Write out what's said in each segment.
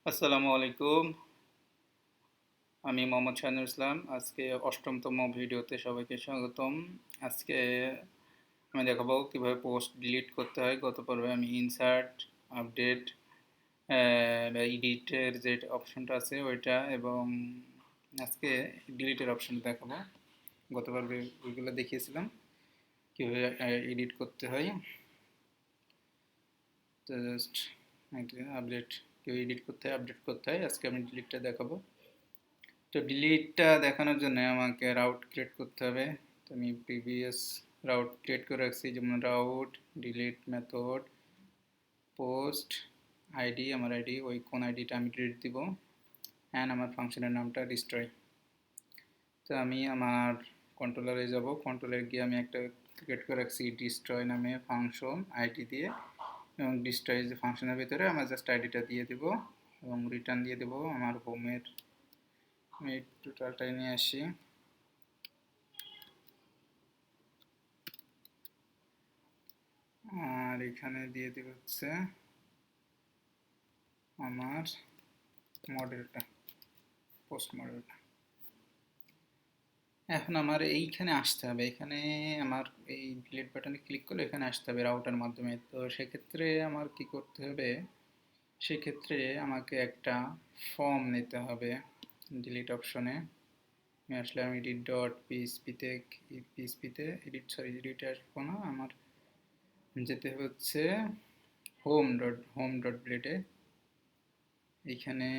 আসসালামু আলাইকুম। আমি মোহাম্মদ শাহিনুর ইসলাম। আজকে অষ্টমতম ভিডিওতে সবাইকে স্বাগতম। আজকে আমি দেখাবো কিভাবে পোস্ট ডিলিট করতে হয়। গত পর্বে আমি ইনসার্ট, আপডেট, এডিটের যে অপশনটা আছে ওইটা, এবং আজকে ডিলিটের অপশন দেখাবো। গত পর্বে ওইগুলো দেখিয়েছিলাম কীভাবে এডিট করতে হয়। তো জাস্ট আপডেট কীভাবে এডিট করতে হয়, আপডেট করতে হয়, আজকে আমি ডিলিটটা দেখাবো। তো ডিলিটটা দেখানোর জন্য আমাকে রাউট ক্রিয়েট করতে হবে। তো আমি প্রিভিয়াস রাউট ক্রিয়েট করে রাখছি, যেমন route delete method post ID, আমার আইডি, ওই কোন আইডিটা আমি ডিলিট দিব, অ্যান্ড আমার ফাংশনের নামটা ডিস্ট্রয়। তো আমি আমার কন্ট্রোলারে যাব, কন্ট্রোলারে গিয়ে আমি একটা ক্রিয়েট করে রাখছি ডিস্ট্রয় নামে ফাংশন আইডি দিয়ে, এবং ডিস্ট্রয় যে ফাংশনের ভিতরে আমার জাস্ট আইডিটা দিয়ে দেব এবং রিটার্ন দিয়ে দেব আমার হোমের। আমি টোটালটাই নিয়ে আসি। আর এখানে দিয়ে দিব হচ্ছে আমার মডেলটা, পোস্ট মডেলটা। এখন আমার এইখানে আসতে হবে, এখানে আমার এই ডিলিট বাটনে ক্লিক করলে এখানে আসতে হবে রাউটার মাধ্যমে। তো সেক্ষেত্রে আমার কি করতে হবে, সেক্ষেত্রে আমাকে একটা ফর্ম নিতে হবে ডিলিট অপশনে। আমি আসলাম এডিট ডট পিএইচপিতে, এডিটে আসবো না, আমার যেতে হচ্ছে হোম ডট ব্লেডে। এইখানে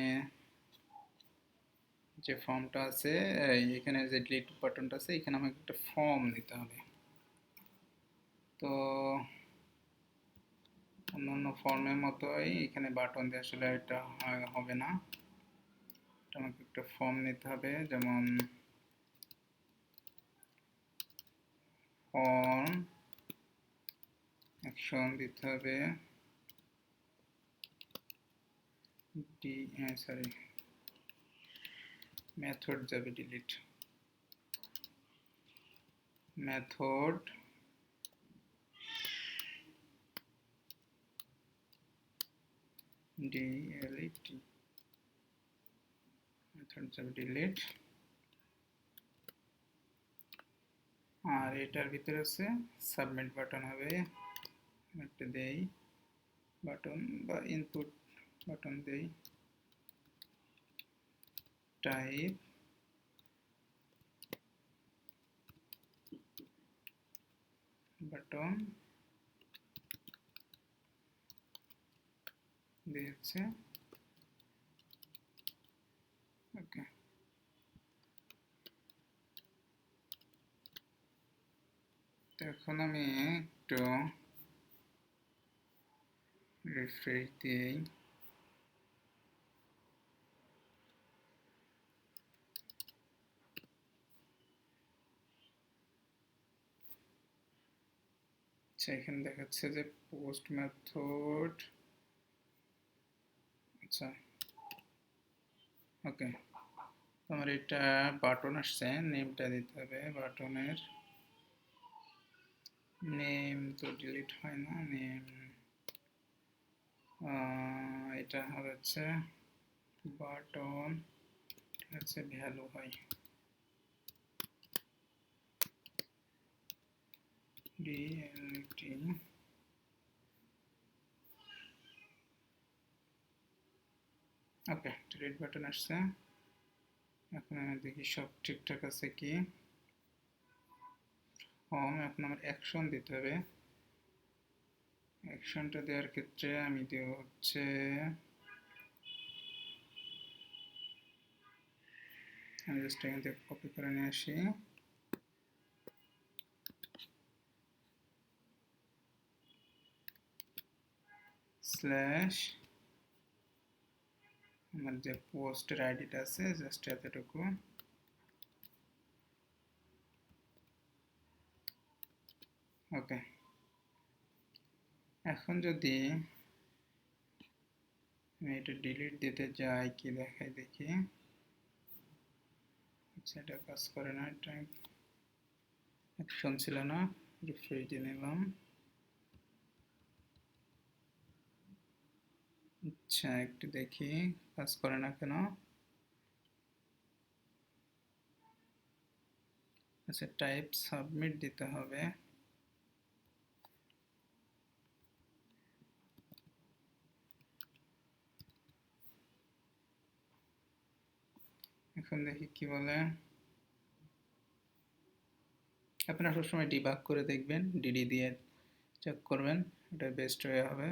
যে ফর্মটা আছে, এখানে যে ডিলিট বাটনটা আছে, এখানে আমাকে একটা ফর্ম নিতে হবে। তো অন্যান্য ফর্মের মতোই এখানে বাটন দিয়ে আসলে এটা হবে না, আমাকে একটা ফর্ম নিতে হবে। যেমন ফর্ম অ্যাকশন দিতে হবে, মেথড যাবে ডিলিট, মেথড ডিএলইটি, মেথড যাবে ডিলিট। আর এটার ভিতরে আছে সাবমিট বাটন হবে, একটা দেই বাটন বা ইনপুট বাটন দেই, টাইপ বাটন দিয়েছে, ওকে। তো এখন আমি একটু রিফ্রেশ দিই, এখানে দেখাচ্ছে যে পোস্ট মেথড, আচ্ছা ওকে। আমার এটা বাটন আসছে, নেমটা দিতে হবে, বাটনের নেম তো ডিলিট হয় না, নেম এটা হচ্ছে বাটন, হচ্ছে ভ্যালু হয় ডিএলটি। ওকে, ডিলিট বাটন আসছে। এখন আমি দেখি সব ঠিকঠাক আছে কি। এখন আমার অ্যাকশন দিতে হবে, অ্যাকশনটা দেওয়ার ক্ষেত্রে আমি দেব হচ্ছে আমি জাস্ট এখান থেকে কপি করে নিয়ে আসি, স্ল্যাশ আমার যে পোস্টের আইডিটা আছে জাস্ট এতটুকু, ওকে। এখন যদি আমি এটা ডিলিট দিতে যাই কি দেখাই দেখি, আচ্ছা এটা কাজ করে না, এটা অ্যাকশন ছিল না, রিফ্রেশ দিয়ে নিলাম। আচ্ছা একটু দেখি কাজ করে না কেন। আচ্ছা টাইপ সাবমিট দিতে হবে। এখন দেখি কি বলে। আপনারা সবসময় ডিবাগ করে দেখবেন, ডিডি দিয়ে চেক করবেন, এটা বেস্ট ওয়ে হবে।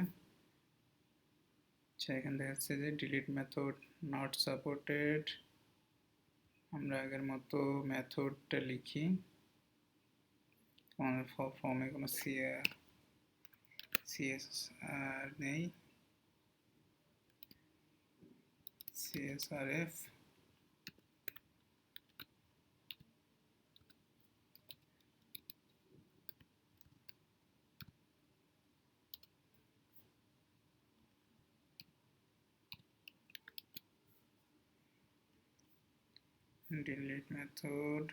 আচ্ছা এখানে দেখাচ্ছে যে ডিলিট মেথড নট সাপোর্টেড। আমরা আগের মতো মেথডটা লিখি, আমাদের ফর্মে কোনো সিএসআর নেই, সিএসআরএফ delete method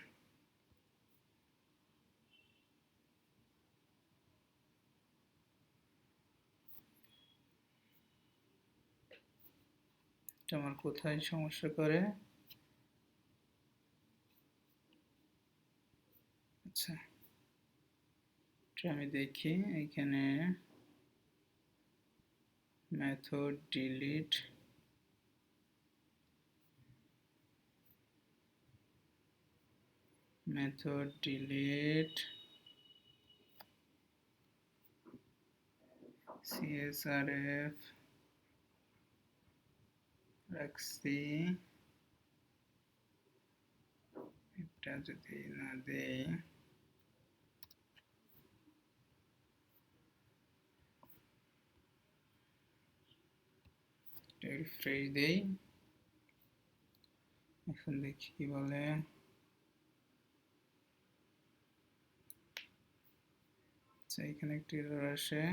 আমার কোথায় সমস্যা করে। আচ্ছা আমি দেখি এখানে মেথড delete CSRF রাখছি, এটা যদি না দেই রিফ্রেশ দেই। এখন দেখি কি বলে। আচ্ছা এখানে একটি এরর আসে,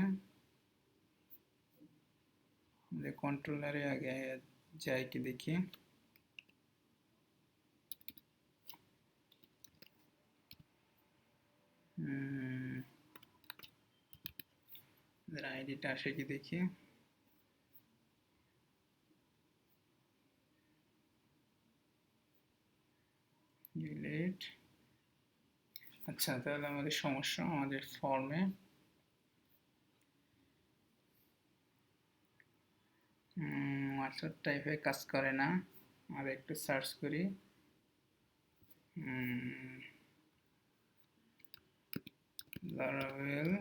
কন্ট্রোলারে আগে যাই কি দেখি। আইডিটা আসে কি দেখি। ডিলিট। আচ্ছা তাহলে আমাদের সমস্যা আমাদের ফর্মে মাস্টার টাইপে কাজ করে না। আর একটু সার্চ করি, Laravel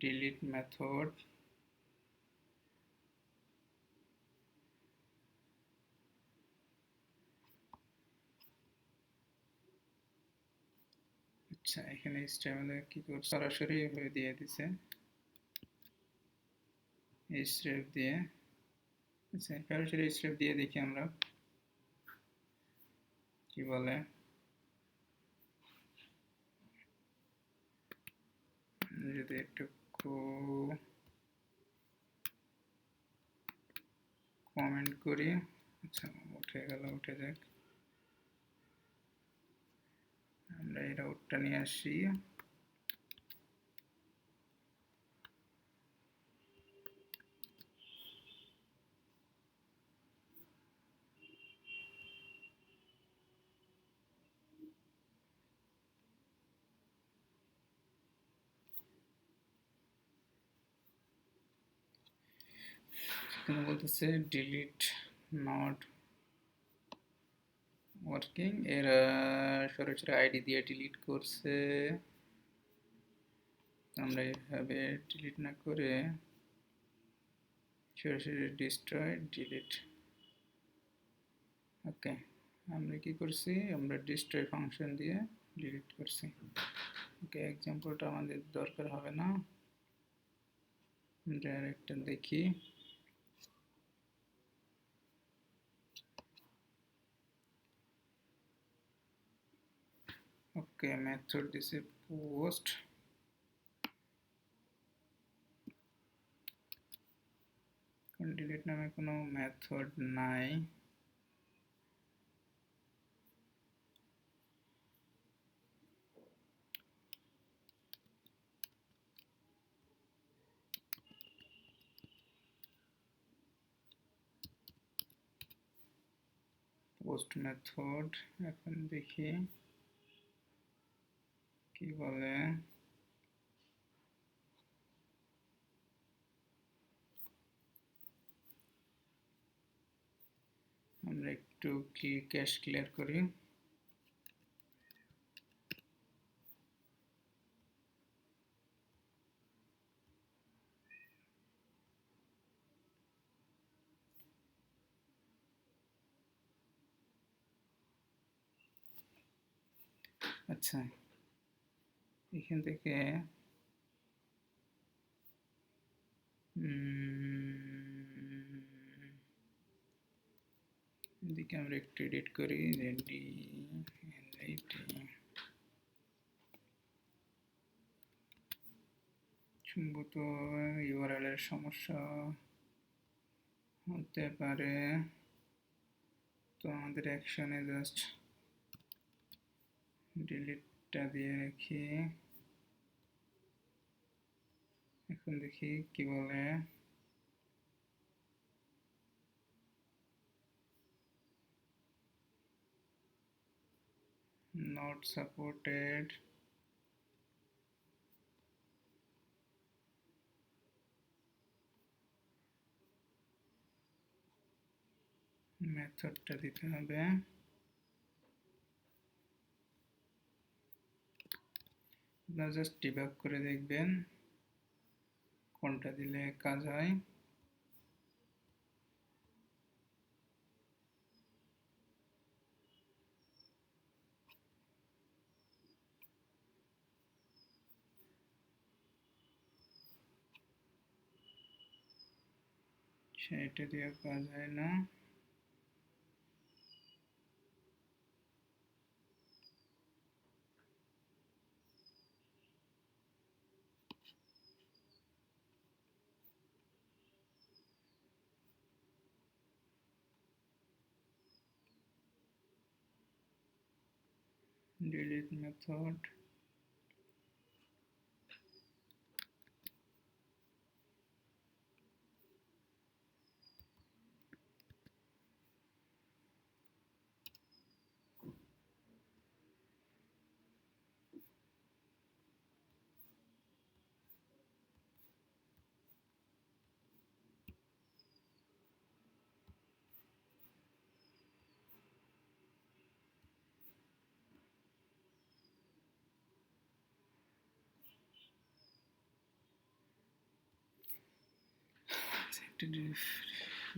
delete method আচ্ছা এখানে স্টেবলে কি করছে, সরাসরি এভাবে দিয়ে দিছে স্টেপ দিয়ে। আচ্ছা সরাসরি স্টেপ দিয়ে দেখি আমরা কি বলে। যদি একটু কমেন্ট করি। আচ্ছা উঠে গেল, উঠে যাক, আমরা এই রাউটটা নিয়ে আসি। এখানে বলতেছে ডিলিট নট ওয়ার্কিং, এরা সরাসরি আইডি দিয়ে ডিলিট করছে। আমরা এইভাবে ডিলিট না করে সরাসরি ডিস্ট্রয় ডিলিট। ওকে আমরা কি করছি, আমরা ডিস্ট্রয় ফাংশন দিয়ে ডিলিট করছি। ওকে এক্সাম্পলটা আমাদের দরকার হবে না, ডাইরেক্ট দেখি। ওকে মেথড দিছে পোস্ট, ডিলিট নামে কোনো মেথড নাই। পোস্ট মেথড, এখন দেখি কি বলে। আমরা একটু কি ক্যাশ ক্লিয়ার করি। আচ্ছা, এখান থেকে এদিকে আমরা একটু এডিট করি, সম্ভবত ইউআরএল এর সমস্যা হতে পারে, তো আমাদের অ্যাকশনে জাস্ট ডিলিটটা দিয়ে রাখি। এখন দেখি কি বলে। not supported, মেথডটা দিতে হবে। আপনারা জাস্ট ডিবাগ করে দেখবেন কোনটা দিলে কাজ হয়। সেটা দিয়ে কাজ হয় না। delete method,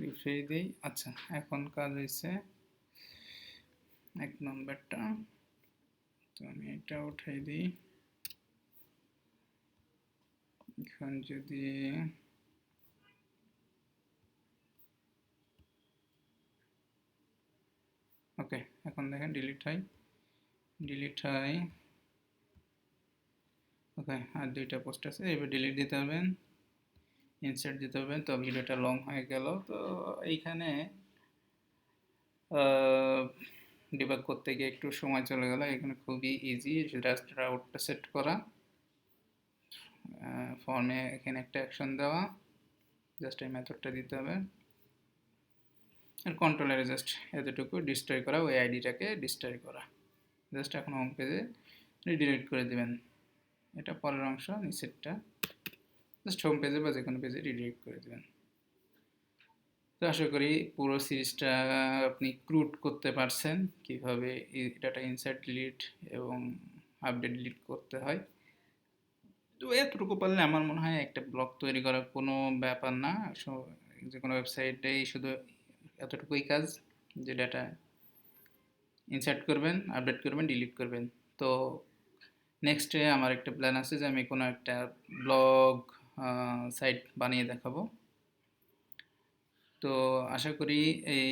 রিফ্রেশ দিই। আচ্ছা, এখন কাজ হয়েছে এক নম্বরটা, তো আমি এটা উঠাই দিই। এখন যদি ওকে, এখন দেখেন ডিলিট হয়। ওকে, আর দুইটা পোস্ট আছে, এবার ডিলিট দিতে হবে, ইনসার্ট দিতে হবে। তো ভিডিওটা লং হয়ে গেল। তো এইখানে ডিবাগ করতে গিয়ে একটু সময় চলে গেল। এখানে খুবই ইজি, জাস্ট রাউটটা সেট করা, ফর্মে এখানে একটা অ্যাকশন দেওয়া, জাস্ট এই মেথডটা দিতে হবে, আর কন্ট্রোলারে জাস্ট এতটুকু ডিস্ট্রয় করা, ওই আইডিটাকে ডিস্ট্রয় করা। জাস্ট এখন হোম পেজে রিডিরেক্ট করে দেবেন। এটা পরের অংশ, নিচেরটা জাস্ট হোম পেজে বা যে কোনো পেজে রিডিরেক্ট করে দেবেন। তো আশা করি পুরো সিরিজটা আপনি ক্রুড করতে পারছেন, কিভাবে ডাটা ইনসার্ট, ডিলিট এবং আপডেট ডিলিট করতে হয়। তো এতটুকু পারলে আমার মনে হয় একটা ব্লগ তৈরি করা কোনো ব্যাপার না। যে কোনো ওয়েবসাইটেই শুধু এতটুকুই কাজ, যে ডাটা ইনসার্ট করবেন, আপডেট করবেন, ডিলিট করবেন। তো নেক্সটে আমার একটা প্ল্যান আছে যে আমি কোনো একটা ব্লগ সাইট বানিয়ে দেখাবো। তো আশা করি এই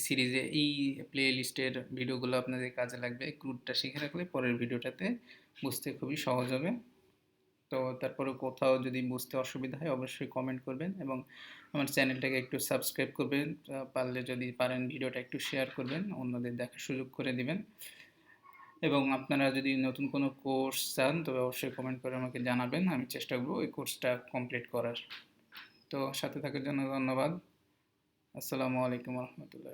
সিরিজে এই প্লে লিস্টের ভিডিওগুলো আপনাদের কাজে লাগবে। ক্রুডটা শিখে রাখলে পরের ভিডিওটাতে বুঝতে খুবই সহজ হবে। তো তারপরে কোথাও যদি বুঝতে অসুবিধা হয় অবশ্যই কমেন্ট করবেন, এবং আমার চ্যানেলটাকে একটু সাবস্ক্রাইব করবেন, পারলে যদি পারেন ভিডিওটা একটু শেয়ার করবেন, অন্যদের দেখার সুযোগ করে দিবেন। এবং আপনারা যদি নতুন কোনো কোর্স চান তবে অবশ্যই কমেন্ট করে আমাকে জানাবেন, আমি চেষ্টা করব ওই কোর্সটা কমপ্লিট করার। তো সাথে থাকার জন্য ধন্যবাদ। আসসালামু আলাইকুম রহমতুল্লাহ।